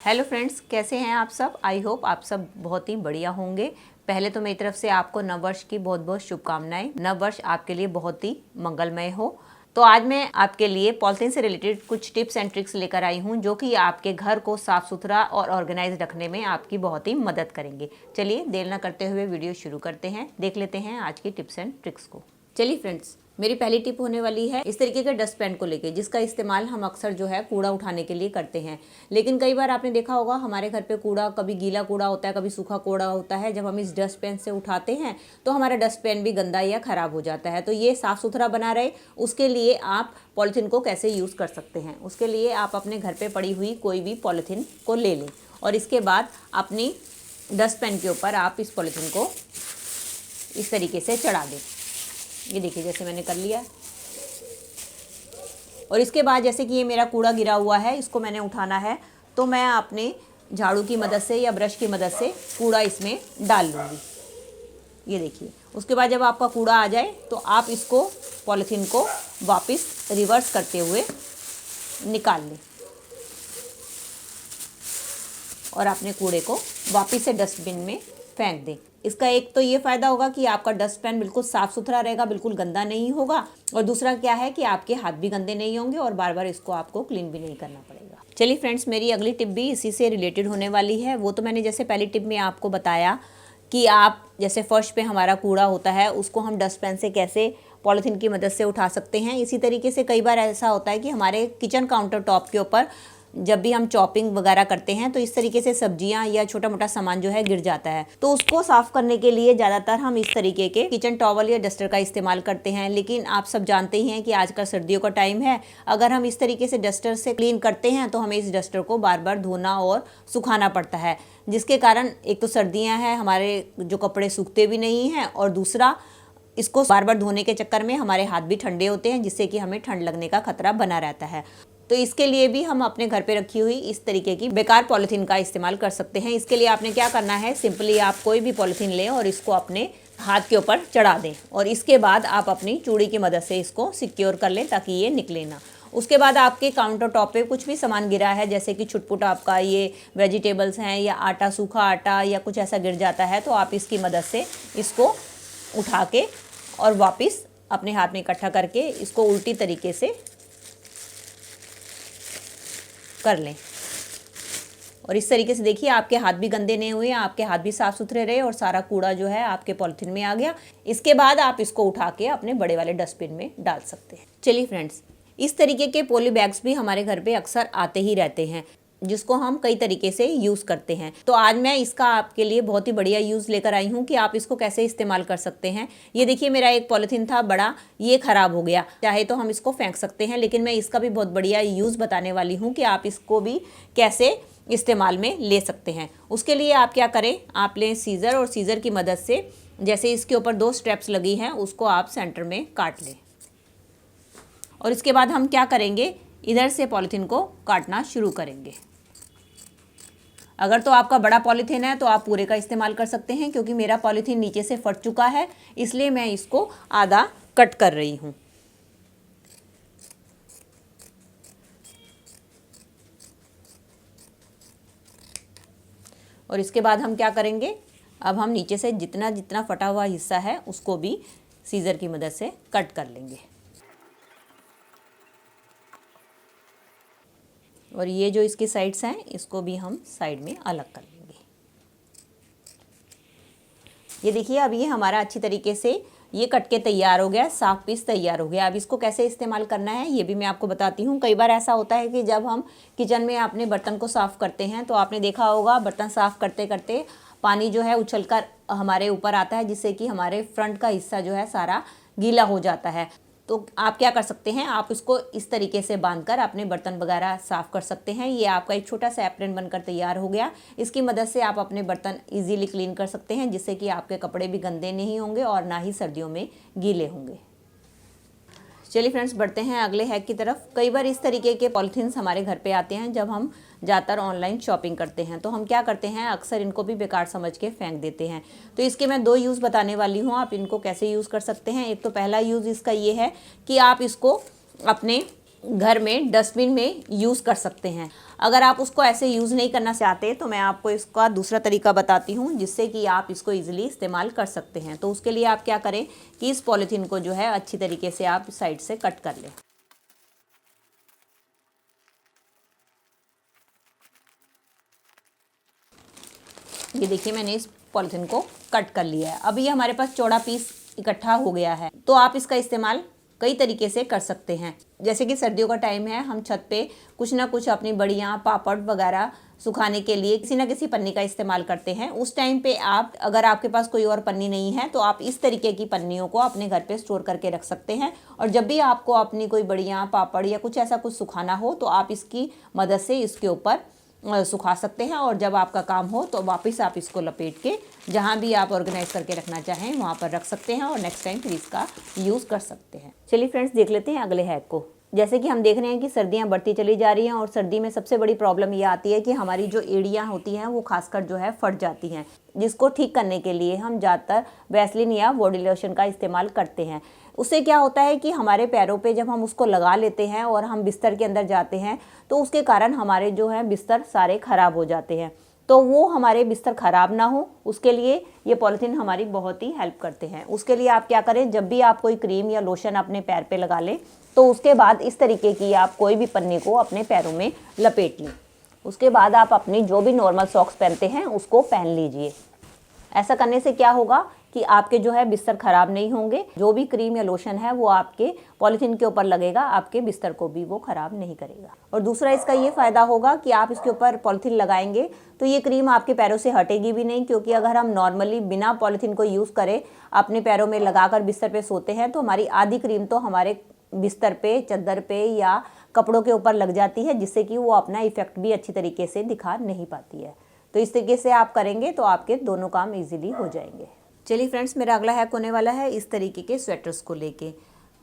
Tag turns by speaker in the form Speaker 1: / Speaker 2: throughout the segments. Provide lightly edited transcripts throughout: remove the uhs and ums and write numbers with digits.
Speaker 1: Hello friends, कैसे हैं आप सब। आई होप आप सब बहुत ही बढ़िया होंगे। पहले तो मेरी तरफ से आपको नव वर्ष की बहुत बहुत शुभकामनाएं। नव वर्ष आपके लिए बहुत ही मंगलमय हो। तो आज मैं आपके लिए पॉलिथीन से रिलेटेड कुछ टिप्स एंड ट्रिक्स लेकर आई हूं, जो कि आपके घर को साफ सुथरा और ऑर्गेनाइज रखने में आपकी बहुत ही मदद करेंगे। चलिए देर न करते हुए वीडियो शुरू करते हैं। देख लेते हैं आज की टिप्स एंड ट्रिक्स को। चलिए फ्रेंड्स, मेरी पहली टिप होने वाली है इस तरीके के डस्टबिन को लेके, जिसका इस्तेमाल हम अक्सर जो है कूड़ा उठाने के लिए करते हैं। लेकिन कई बार आपने देखा होगा हमारे घर पे कूड़ा कभी गीला कूड़ा होता है, कभी सूखा कूड़ा होता है। जब हम इस डस्टबिन से उठाते हैं तो हमारा डस्टबिन भी गंदा या खराब हो जाता है। तो ये साफ़ सुथरा बना रहे, उसके लिए आप पॉलीथीन को कैसे यूज़ कर सकते हैं। उसके लिए आप अपने घर पर पड़ी हुई कोई भी पॉलीथीन को ले लें और इसके बाद अपनी डस्टबिन के ऊपर आप इस पॉलीथीन को इस तरीके से चढ़ा दें। ये देखिए, जैसे मैंने कर लिया। और इसके बाद जैसे कि ये मेरा कूड़ा गिरा हुआ है, इसको मैंने उठाना है, तो मैं अपने झाड़ू की मदद से या ब्रश की मदद से कूड़ा इसमें डाल लूँगी। ये देखिए, उसके बाद जब आपका कूड़ा आ जाए तो आप इसको पॉलीथीन को वापस रिवर्स करते हुए निकाल लें और अपने कूड़े को वापस से डस्टबिन में फेंक दें। इसका एक तो ये फ़ायदा होगा कि आपका डस्टबिन बिल्कुल साफ़ सुथरा रहेगा, बिल्कुल गंदा नहीं होगा। और दूसरा क्या है कि आपके हाथ भी गंदे नहीं होंगे और बार बार इसको आपको क्लीन भी नहीं करना पड़ेगा। चलिए फ्रेंड्स, मेरी अगली टिप भी इसी से रिलेटेड होने वाली है। वो तो मैंने जैसे पहली टिप में आपको बताया कि आप जैसे फर्श पे हमारा कूड़ा होता है उसको हम डस्टबिन से कैसे पॉलीथीन की मदद से उठा सकते हैं। इसी तरीके से कई बार ऐसा होता है कि हमारे किचन काउंटर टॉप के ऊपर जब भी हम चॉपिंग वगैरह करते हैं तो इस तरीके से सब्जियां या छोटा मोटा सामान जो है गिर जाता है। तो उसको साफ़ करने के लिए ज़्यादातर हम इस तरीके के किचन टॉवल या डस्टर का इस्तेमाल करते हैं। लेकिन आप सब जानते ही हैं कि आजकल सर्दियों का टाइम है। अगर हम इस तरीके से डस्टर से क्लीन करते हैं तो हमें इस डस्टर को बार बार धोना और सुखाना पड़ता है, जिसके कारण एक तो सर्दियाँ हैं, हमारे जो कपड़े सूखते भी नहीं हैं, और दूसरा इसको बार बार धोने के चक्कर में हमारे हाथ भी ठंडे होते हैं, जिससे कि हमें ठंड लगने का खतरा बना रहता है। तो इसके लिए भी हम अपने घर पे रखी हुई इस तरीके की बेकार पॉलीथीन का इस्तेमाल कर सकते हैं। इसके लिए आपने क्या करना है, सिंपली आप कोई भी पॉलीथीन लें और इसको अपने हाथ के ऊपर चढ़ा दें और इसके बाद आप अपनी चूड़ी की मदद से इसको सिक्योर कर लें ताकि ये निकले ना। उसके बाद आपके काउंटर टॉप पे कुछ भी सामान गिरा है, जैसे कि छुटपुट आपका ये वेजिटेबल्स हैं या आटा, सूखा आटा या कुछ ऐसा गिर जाता है, तो आप इसकी मदद से इसको उठा के और वापस अपने हाथ में इकट्ठा करके इसको उल्टी तरीके से कर लें। और इस तरीके से देखिए, आपके हाथ भी गंदे नहीं हुए, आपके हाथ भी साफ सुथरे रहे और सारा कूड़ा जो है आपके पॉलीथीन में आ गया। इसके बाद आप इसको उठा के अपने बड़े वाले डस्टबिन में डाल सकते हैं। चलिए फ्रेंड्स, इस तरीके के पॉली बैग्स भी हमारे घर पे अक्सर आते ही रहते हैं, जिसको हम कई तरीके से यूज़ करते हैं। तो आज मैं इसका आपके लिए बहुत ही बढ़िया यूज़ लेकर आई हूँ कि आप इसको कैसे इस्तेमाल कर सकते हैं। ये देखिए, मेरा एक पॉलीथीन था बड़ा, ये ख़राब हो गया। चाहे तो हम इसको फेंक सकते हैं, लेकिन मैं इसका भी बहुत बढ़िया यूज़ बताने वाली हूँ कि आप इसको भी कैसे इस्तेमाल में ले सकते हैं। उसके लिए आप क्या करें, आप लें सीज़र और सीज़र की मदद से जैसे इसके ऊपर 2 स्ट्रैप्स लगी हैं उसको आप सेंटर में काट लें। और इसके बाद हम क्या करेंगे, इधर से पॉलीथीन को काटना शुरू करेंगे। अगर तो आपका बड़ा पॉलीथीन है तो आप पूरे का इस्तेमाल कर सकते हैं, क्योंकि मेरा पॉलीथीन नीचे से फट चुका है, इसलिए मैं इसको आधा कट कर रही हूँ। और इसके बाद हम क्या करेंगे, अब हम नीचे से जितना जितना फटा हुआ हिस्सा है उसको भी सीज़र की मदद से कट कर लेंगे। और ये जो इसकी साइड्स हैं इसको भी हम साइड में अलग कर लेंगे। ये देखिए, अब ये हमारा अच्छी तरीके से ये कट के तैयार हो गया, साफ पीस तैयार हो गया। अब इसको कैसे इस्तेमाल करना है ये भी मैं आपको बताती हूँ। कई बार ऐसा होता है कि जब हम किचन में अपने बर्तन को साफ़ करते हैं तो आपने देखा होगा बर्तन साफ़ करते करते पानी जो है उछलकर हमारे ऊपर आता है, जिससे कि हमारे फ्रंट का हिस्सा जो है सारा गीला हो जाता है। तो आप क्या कर सकते हैं, आप इसको इस तरीके से बांधकर अपने बर्तन वगैरह साफ़ कर सकते हैं। ये आपका एक छोटा सा एप्रन बनकर तैयार हो गया। इसकी मदद से आप अपने बर्तन इजीली क्लीन कर सकते हैं, जिससे कि आपके कपड़े भी गंदे नहीं होंगे और ना ही सर्दियों में गीले होंगे। चलिए फ्रेंड्स, बढ़ते हैं अगले हैक की तरफ। कई बार इस तरीके के पॉलीथीन्स हमारे घर पे आते हैं जब हम ज़्यादातर ऑनलाइन शॉपिंग करते हैं, तो हम क्या करते हैं, अक्सर इनको भी बेकार समझ के फेंक देते हैं। तो इसके मैं 2 यूज़ बताने वाली हूँ, आप इनको कैसे यूज़ कर सकते हैं। एक तो पहला यूज़ इसका ये है कि आप इसको अपने घर में डस्टबिन में यूज़ कर सकते हैं। अगर आप उसको ऐसे यूज़ नहीं करना चाहते तो मैं आपको इसका दूसरा तरीका बताती हूँ जिससे कि आप इसको ईजिली इस्तेमाल कर सकते हैं। तो उसके लिए आप क्या करें कि इस पॉलीथीन को जो है अच्छी तरीके से आप साइड से कट कर लें। ये देखिए मैंने इस पॉलीथीन को कट कर लिया है। अब ये हमारे पास चौड़ा पीस इकट्ठा हो गया है। तो आप इसका इस्तेमाल कई तरीके से कर सकते हैं। जैसे कि सर्दियों का टाइम है, हम छत पे कुछ ना कुछ अपनी बड़ियाँ पापड़ वगैरह सुखाने के लिए किसी ना किसी पन्नी का इस्तेमाल करते हैं। उस टाइम पे आप, अगर आपके पास कोई और पन्नी नहीं है तो आप इस तरीके की पन्नियों को अपने घर पे स्टोर करके रख सकते हैं। और जब भी आपको अपनी कोई बड़ियाँ पापड़ या कुछ ऐसा कुछ सुखाना हो तो आप इसकी मदद से इसके ऊपर सुखा सकते हैं। और जब आपका काम हो तो वापस आप इसको लपेट के जहाँ भी आप ऑर्गेनाइज करके रखना चाहें वहाँ पर रख सकते हैं और नेक्स्ट टाइम फिर इसका यूज़ कर सकते हैं। चलिए फ्रेंड्स, देख लेते हैं अगले हैक को। जैसे कि हम देख रहे हैं कि सर्दियाँ बढ़ती चली जा रही हैं और सर्दी में सबसे बड़ी प्रॉब्लम ये आती है कि हमारी जो एड़ियाँ होती हैं वो खासकर जो है फट जाती हैं, जिसको ठीक करने के लिए हम ज़्यादातर वैसलीन या बॉडी लोशन का इस्तेमाल करते हैं। उससे क्या होता है कि हमारे पैरों पे जब हम उसको लगा लेते हैं और हम बिस्तर के अंदर जाते हैं तो उसके कारण हमारे जो है बिस्तर सारे ख़राब हो जाते हैं। तो वो हमारे बिस्तर ख़राब ना हो उसके लिए ये पॉलीथीन हमारी बहुत ही हेल्प करते हैं। उसके लिए आप क्या करें, जब भी आप कोई क्रीम या लोशन अपने पैर पे लगा लें तो उसके बाद इस तरीके की आप कोई भी पन्नी को अपने पैरों में लपेट लें। उसके बाद आप अपनी जो भी नॉर्मल सॉक्स पहनते हैं उसको पहन लीजिए। ऐसा करने से क्या होगा कि आपके जो है बिस्तर ख़राब नहीं होंगे। जो भी क्रीम या लोशन है वो आपके पॉलीथीन के ऊपर लगेगा, आपके बिस्तर को भी वो ख़राब नहीं करेगा। और दूसरा इसका ये फ़ायदा होगा कि आप इसके ऊपर पॉलीथीन लगाएंगे तो ये क्रीम आपके पैरों से हटेगी भी नहीं, क्योंकि अगर हम नॉर्मली बिना पॉलीथीन को यूज़ करें अपने पैरों में लगाकर बिस्तर पर सोते हैं तो हमारी आधी क्रीम तो हमारे बिस्तर पे, चादर पे या कपड़ों के ऊपर लग जाती है, जिससे कि वो अपना इफ़ेक्ट भी अच्छी तरीके से दिखा नहीं पाती है। तो इस तरीके से आप करेंगे तो आपके दोनों काम इजीली हो जाएंगे। चलिए फ्रेंड्स, मेरा अगला हैक होने वाला है इस तरीके के स्वेटर्स को लेके।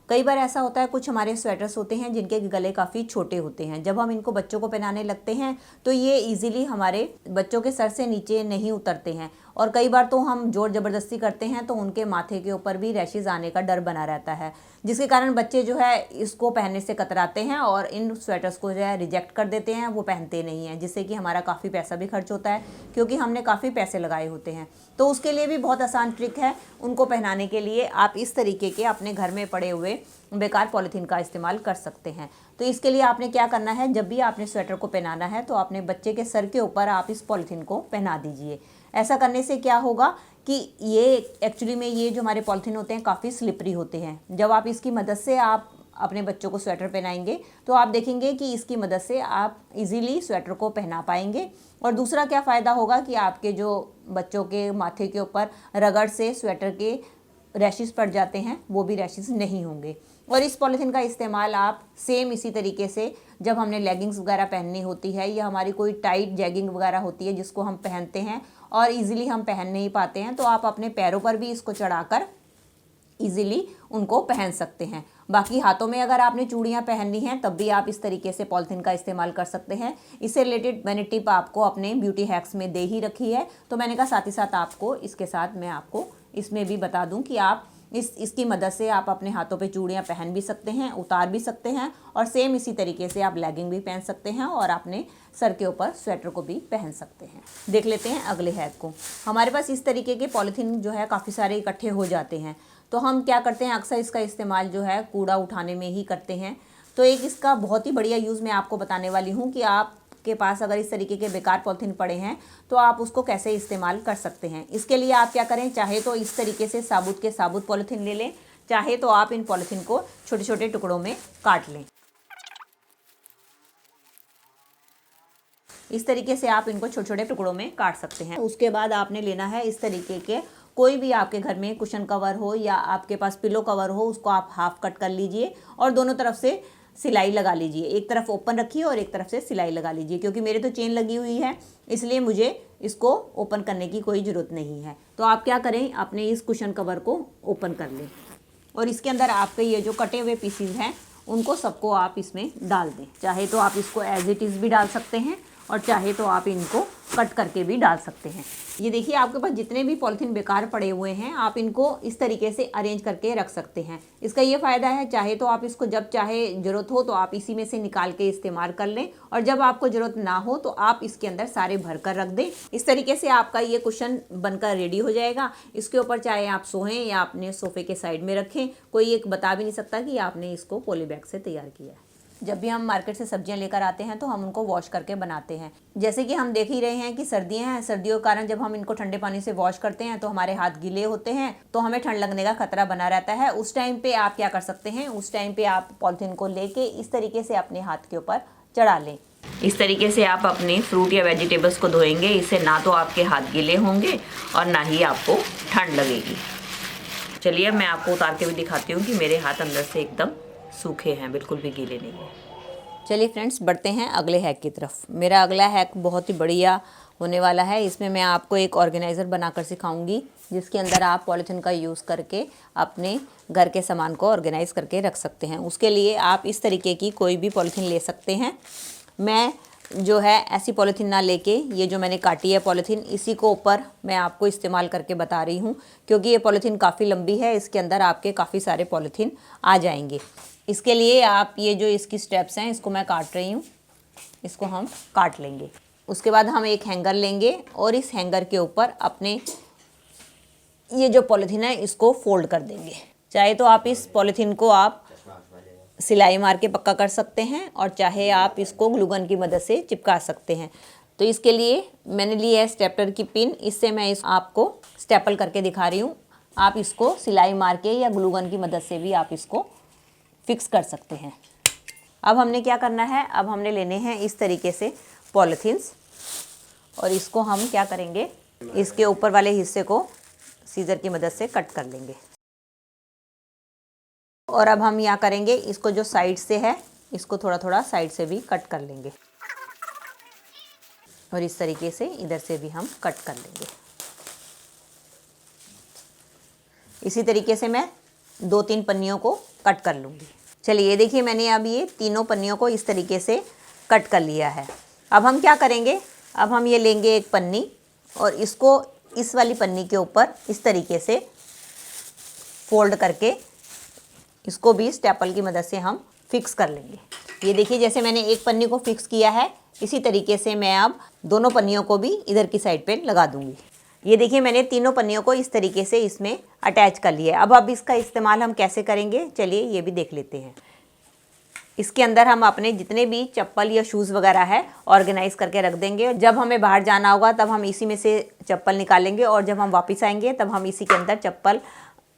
Speaker 1: कई बार ऐसा होता है, कुछ हमारे स्वेटर्स होते हैं जिनके गले काफ़ी छोटे होते हैं। जब हम इनको बच्चों को पहनाने लगते हैं तो ये इजीली हमारे बच्चों के सर से नीचे नहीं उतरते हैं और कई बार तो हम जोर ज़बरदस्ती करते हैं तो उनके माथे के ऊपर भी रैशेज़ आने का डर बना रहता है, जिसके कारण बच्चे जो है इसको पहनने से कतराते हैं और इन स्वेटर्स को जो है रिजेक्ट कर देते हैं, वो पहनते नहीं हैं, जिससे कि हमारा काफ़ी पैसा भी खर्च होता है क्योंकि हमने काफ़ी पैसे लगाए होते हैं। तो उसके लिए भी बहुत आसान ट्रिक है उनको पहनाने के लिए। आप इस तरीके के अपने घर में पड़े हुए बेकार पॉलीथीन का इस्तेमाल कर सकते हैं। तो इसके लिए आपने क्या करना है, जब भी आपने स्वेटर को पहनाना है तो अपने बच्चे के सर के ऊपर आप इस पॉलीथीन को पहना दीजिए। ऐसा करने से क्या होगा कि ये एक्चुअली में ये जो हमारे पॉलीथीन होते हैं काफ़ी स्लिपरी होते हैं। जब आप इसकी मदद से आप अपने बच्चों को स्वेटर पहनाएंगे तो आप देखेंगे कि इसकी मदद से आप इजीली स्वेटर को पहना पाएंगे। और दूसरा क्या फ़ायदा होगा कि आपके जो बच्चों के माथे के ऊपर रगड़ से स्वेटर के रैशेस पड़ जाते हैं वो भी रैशेस नहीं होंगे। और इस पॉलीथीन का इस्तेमाल आप सेम इसी तरीके से जब हमने लेगिंग्स वगैरह पहननी होती है या हमारी कोई टाइट जैगिंग वगैरह होती है जिसको हम पहनते हैं और इजीली हम पहन नहीं पाते हैं, तो आप अपने पैरों पर भी इसको चढ़ाकर इजीली उनको पहन सकते हैं। बाकी हाथों में अगर आपने चूड़ियाँ पहननी हैं तब भी आप इस तरीके से पॉलीथीन का इस्तेमाल कर सकते हैं। इससे रिलेटेड मैंने टिप आपको अपने ब्यूटी हैक्स में दे ही रखी है, तो मैंने कहा साथ ही साथ आपको इसके साथ मैं आपको इसमें भी बता दूं कि आप इसकी मदद से आप अपने हाथों पे चूड़ियाँ पहन भी सकते हैं, उतार भी सकते हैं और सेम इसी तरीके से आप लेगिंग भी पहन सकते हैं और अपने सर के ऊपर स्वेटर को भी पहन सकते हैं। देख लेते हैं अगले हैक को। हमारे पास इस तरीके के पॉलीथीन जो है काफ़ी सारे इकट्ठे हो जाते हैं, तो हम क्या करते हैं, अक्सर इसका इस्तेमाल जो है कूड़ा उठाने में ही करते हैं। तो एक इसका बहुत ही बढ़िया यूज़ मैं आपको बताने वाली हूँ कि आप के पास अगर इस तरीके के बेकार पॉलीथीन पड़े हैं तो आप उसको कैसे इस्तेमाल कर सकते हैं। इसके लिए आप क्या करें, चाहे तो इस तरीके से साबुत के साबुत पॉलीथीन ले लें, चाहे तो आप इन पॉलीथीन को छोटे छोटे टुकड़ों में काट लें। इस तरीके से आप इनको छोटे छोटे टुकड़ों में काट सकते हैं। उसके बाद आपने लेना है इस तरीके के कोई भी आपके घर में कुशन कवर हो या आपके पास पिलो कवर हो, उसको आप हाफ कट कर लीजिए और दोनों तरफ से सिलाई लगा लीजिए। एक तरफ ओपन रखिए और एक तरफ से सिलाई लगा लीजिए। क्योंकि मेरे तो चेन लगी हुई है इसलिए मुझे इसको ओपन करने की कोई ज़रूरत नहीं है। तो आप क्या करें, अपने इस कुशन कवर को ओपन कर लें और इसके अंदर आपके ये जो कटे हुए पीसीज हैं उनको सबको आप इसमें डाल दें। चाहे तो आप इसको एज इट इज़ भी डाल सकते हैं और चाहे तो आप इनको कट करके भी डाल सकते हैं। ये देखिए आपके पास जितने भी पॉलिथीन बेकार पड़े हुए हैं आप इनको इस तरीके से अरेंज करके रख सकते हैं। इसका ये फ़ायदा है, चाहे तो आप इसको जब चाहे ज़रूरत हो तो आप इसी में से निकाल के इस्तेमाल कर लें, और जब आपको ज़रूरत ना हो तो आप इसके अंदर सारे भर कर रख दें। इस तरीके से आपका ये कुशन बनकर रेडी हो जाएगा। इसके ऊपर चाहे आप सोएं या अपने सोफे के साइड में रखें, कोई एक बता भी नहीं सकता कि आपने इसको पॉली बैग से तैयार किया है। जब भी हम मार्केट से सब्जियां लेकर आते हैं तो हम उनको वॉश करके बनाते हैं। जैसे कि हम देख ही रहे हैं कि सर्दियां हैं, सर्दियों के कारण जब हम इनको ठंडे पानी से वॉश करते हैं तो हमारे हाथ गीले होते हैं, तो हमें ठंड लगने का खतरा बना रहता है। उस टाइम पे आप क्या कर सकते हैं, उस टाइम पे आप पॉलिथीन को लेके इस तरीके से अपने हाथ के ऊपर चढ़ा लें। इस तरीके से आप अपने फ्रूट या वेजिटेबल्स को धोएंगे, इससे ना तो आपके हाथ गीले होंगे और ना ही आपको ठंड लगेगी। चलिए मैं आपको उतार के भी दिखाती हूँ कि मेरे हाथ अंदर से एकदम सूखे हैं, बिल्कुल भी गीले नहीं है। चलिए फ्रेंड्स, बढ़ते हैं अगले हैक की तरफ। मेरा अगला हैक बहुत ही बढ़िया होने वाला है। इसमें मैं आपको एक ऑर्गेनाइज़र बनाकर सिखाऊंगी जिसके अंदर आप पॉलिथीन का यूज़ करके अपने घर के सामान को ऑर्गेनाइज़ करके रख सकते हैं। उसके लिए आप इस तरीके की कोई भी पॉलिथीन ले सकते हैं। मैं जो है ऐसी पॉलिथीन ना लेके ये जो मैंने काटी है पॉलिथीन, इसी को ऊपर मैं आपको इस्तेमाल करके बता रही हूँ, क्योंकि ये पॉलिथीन काफ़ी लंबी है, इसके अंदर आपके काफ़ी सारे पॉलिथीन आ जाएंगे। इसके लिए आप ये जो इसकी स्टेप्स हैं इसको मैं काट रही हूँ, इसको हम काट लेंगे। उसके बाद हम एक हैंगर लेंगे और इस हैंगर के ऊपर अपने ये जो पॉलिथीन है इसको फोल्ड कर देंगे। चाहे तो आप इस पॉलिथीन को आप सिलाई मार के पक्का कर सकते हैं और चाहे आप इसको ग्लू गन की मदद से चिपका सकते हैं। तो इसके लिए मैंने ली है स्टेपलर की पिन, इससे मैं आपको स्टेपल करके दिखा रही हूँ। आप इसको सिलाई मार के या ग्लू गन की मदद से भी आप इसको फिक्स कर सकते हैं। अब हमने क्या करना है, अब हमने लेने हैं इस तरीके से पॉलिथीन्स और इसको हम क्या करेंगे, इसके ऊपर वाले हिस्से को सीजर की मदद से कट कर लेंगे। और अब हम यहाँ करेंगे, इसको जो साइड से है इसको थोड़ा थोड़ा साइड से भी कट कर लेंगे और इस तरीके से इधर से भी हम कट कर लेंगे। इसी तरीके से मैं 2-3 पन्नियों को कट कर लूँगी। चलिए ये देखिए मैंने अब ये तीनों पन्नियों को इस तरीके से कट कर लिया है। अब हम क्या करेंगे, अब हम ये लेंगे एक पन्नी और इसको इस वाली पन्नी के ऊपर इस तरीके से फोल्ड करके इसको भी स्टेपल की मदद से हम फिक्स कर लेंगे। ये देखिए जैसे मैंने एक पन्नी को फिक्स किया है, इसी तरीके से मैं अब दोनों पन्नियों को भी इधर की साइड पे लगा दूंगी। ये देखिए मैंने तीनों पन्नियों को इस तरीके से इसमें अटैच कर लिया है। अब इसका इस्तेमाल हम कैसे करेंगे, चलिए ये भी देख लेते हैं। इसके अंदर हम अपने जितने भी चप्पल या शूज़ वगैरह है ऑर्गेनाइज करके रख देंगे। जब हमें बाहर जाना होगा तब हम इसी में से चप्पल निकालेंगे और जब हम वापस आएंगे तब हम इसी के अंदर चप्पल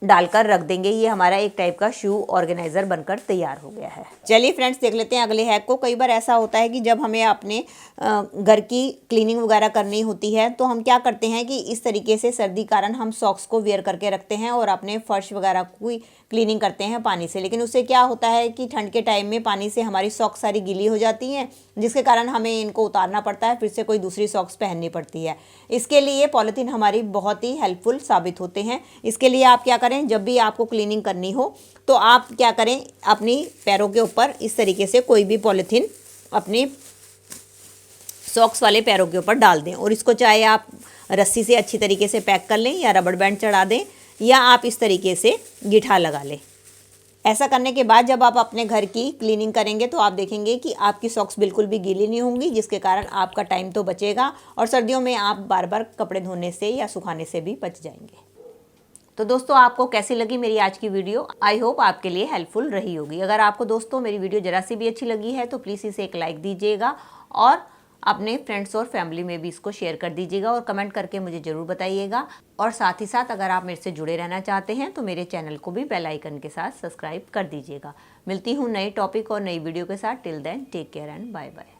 Speaker 1: डालकर रख देंगे। ये हमारा एक टाइप का शू ऑर्गेनाइज़र बनकर तैयार हो गया है। चलिए फ्रेंड्स देख लेते हैं अगले हैक को। कई बार ऐसा होता है कि जब हमें अपने घर की क्लीनिंग वगैरह करनी होती है तो हम क्या करते हैं कि इस तरीके से सर्दी कारण हम सॉक्स को वेयर करके रखते हैं और अपने फर्श वगैरह की क्लीनिंग करते हैं पानी से। लेकिन उससे क्या होता है कि ठंड के टाइम में पानी से हमारी सॉक्स सारी गीली हो जाती हैं, जिसके कारण हमें इनको उतारना पड़ता है, फिर से कोई दूसरी सॉक्स पहननी पड़ती है। इसके लिए पॉलिथीन हमारी बहुत ही हेल्पफुल साबित होते हैं। इसके लिए आप क्या करें, जब भी आपको क्लीनिंग करनी हो तो आप क्या करें, अपनी पैरों के ऊपर इस तरीके से कोई भी पॉलिथीन अपनी सॉक्स वाले पैरों के ऊपर डाल दें और इसको चाहे आप रस्सी से अच्छी तरीके से पैक कर लें या रबड़ बैंड चढ़ा दें या आप इस तरीके से गिठा लगा लें। ऐसा करने के बाद जब आप अपने घर की क्लीनिंग करेंगे तो आप देखेंगे कि आपकी सॉक्स बिल्कुल भी गीली नहीं होंगी, जिसके कारण आपका टाइम तो बचेगा और सर्दियों में आप बार बार कपड़े धोने से या सुखाने से भी बच जाएंगे। तो दोस्तों आपको कैसी लगी मेरी आज की वीडियो? आई होप आपके लिए हेल्पफुल रही होगी। अगर आपको दोस्तों मेरी वीडियो ज़रा सी भी अच्छी लगी है तो प्लीज़ इसे एक लाइक दीजिएगा और अपने फ्रेंड्स और फैमिली में भी इसको शेयर कर दीजिएगा और कमेंट करके मुझे ज़रूर बताइएगा। और साथ ही साथ अगर आप मेरे से जुड़े रहना चाहते हैं तो मेरे चैनल को भी बेल आइकन के साथ सब्सक्राइब कर दीजिएगा। मिलती हूँ नए टॉपिक और नई वीडियो के साथ। Till then take care and bye bye.